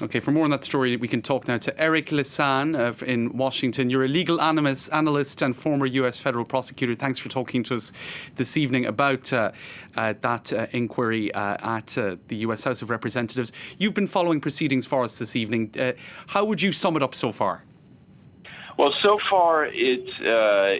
Okay, for more on that story, we can talk now to Eric Lisanne in Washington. You're a legal analyst and former US federal prosecutor. Thanks for talking to us this evening about that inquiry at the US House of Representatives. You've been following proceedings for us this evening. How would you sum it up so far? Well, so far it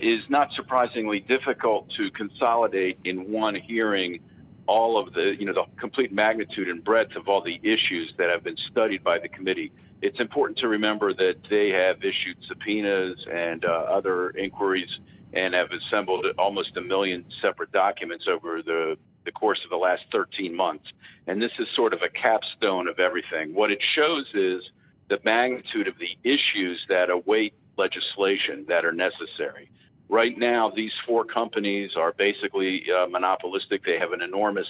is not surprisingly difficult to consolidate in one hearing all of the complete magnitude and breadth of all the issues that have been studied by the committee. It's important to remember that they have issued subpoenas and other inquiries and have assembled almost 1 million separate documents over the course of the last 13 months. And this is sort of a capstone of everything. What it shows is the magnitude of the issues that await legislation that are necessary. Right now, these 4 companies are basically monopolistic. They have an enormous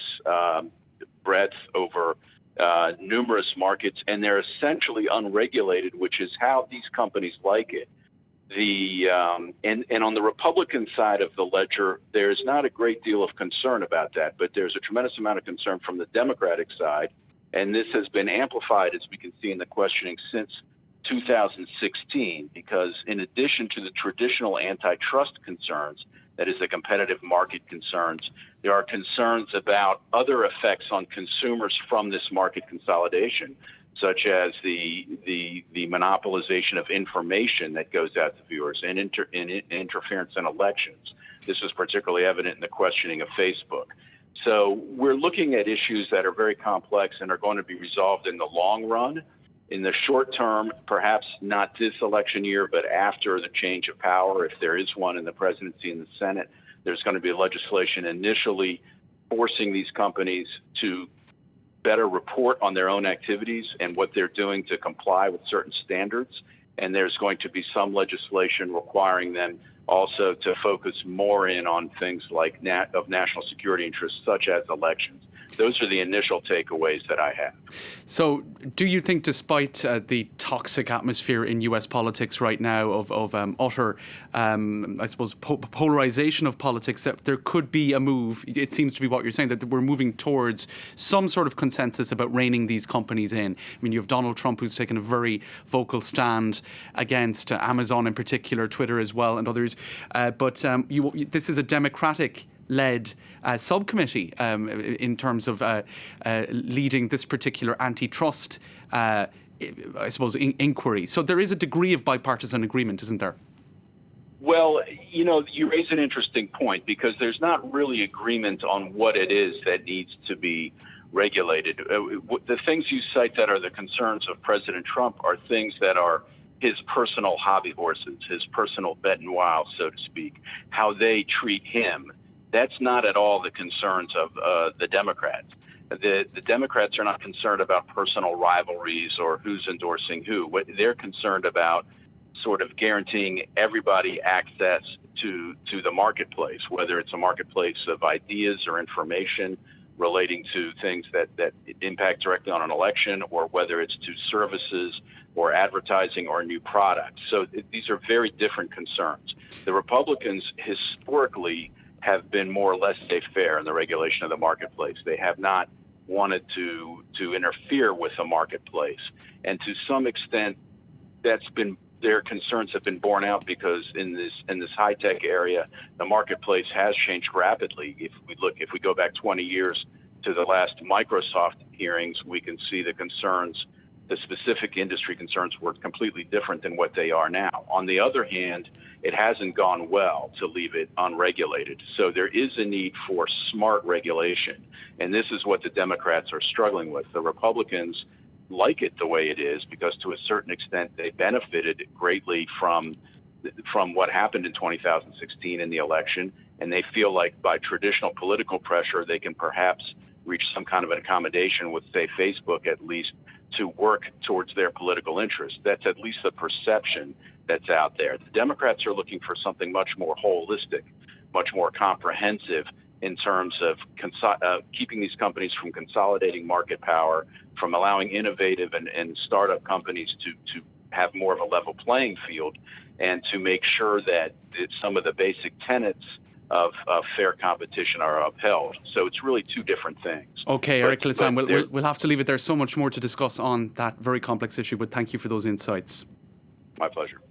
breadth over numerous markets, and they're essentially unregulated, which is how these companies like it. And on the Republican side of the ledger, there's not a great deal of concern about that, but there's a tremendous amount of concern from the Democratic side, and this has been amplified, as we can see in the questioning, since 2016, because in addition to the traditional antitrust concerns, that is the competitive market concerns, there are concerns about other effects on consumers from this market consolidation, such as the monopolization of information that goes out to viewers and interference in elections. This was particularly evident in the questioning of Facebook. So we're looking at issues that are very complex and are going to be resolved in the long run. In the short term, perhaps not this election year, but after the change of power, if there is one in the presidency and the Senate, there's going to be legislation initially forcing these companies to better report on their own activities and what they're doing to comply with certain standards. And there's going to be some legislation requiring them also to focus more in on things like of national security interests, such as elections. Those are the initial takeaways that I have. So do you think, despite the toxic atmosphere in US politics right now of utter, I suppose, polarization of politics, that there could be a move, it seems to be what you're saying, that we're moving towards some sort of consensus about reining these companies in? I mean, you have Donald Trump, who's taken a very vocal stand against Amazon in particular, Twitter as well, and others. But this is a Democratic-led subcommittee in terms of leading this particular antitrust, I suppose, inquiry. So there is a degree of bipartisan agreement, isn't there? Well, you raise an interesting point, because there's not really agreement on what it is that needs to be regulated. The things you cite that are the concerns of President Trump are things that are his personal hobby horses, his personal bet and wild, so to speak, how they treat him. That's not at all the concerns of the Democrats. The Democrats are not concerned about personal rivalries or who's endorsing who. What they're concerned about, sort of guaranteeing everybody access to the marketplace, whether it's a marketplace of ideas or information relating to things that impact directly on an election, or whether it's to services or advertising or new products. So these are very different concerns. The Republicans historically have been more or less laissez-faire in the regulation of the marketplace. They have not wanted to interfere with the marketplace. And to some extent, their concerns have been borne out, because in this high-tech area, the marketplace has changed rapidly. If we go back 20 years to the last Microsoft hearings, we can see the specific industry concerns were completely different than what they are now. On the other hand, it hasn't gone well to leave it unregulated. So there is a need for smart regulation. And this is what the Democrats are struggling with. The Republicans like it the way it is, because to a certain extent they benefited greatly from what happened in 2016 in the election, and they feel like by traditional political pressure they can perhaps reach some kind of an accommodation with, say, Facebook at least, to work towards their political interests. That's at least the perception that's out there. The Democrats are looking for something much more holistic, much more comprehensive, in terms of keeping these companies from consolidating market power, from allowing innovative and startup companies to have more of a level playing field, and to make sure that some of the basic tenets of fair competition are upheld. So it's really two different things. Okay, Eric Lissan, but we'll have to leave it there. So much more to discuss on that very complex issue, but thank you for those insights. My pleasure.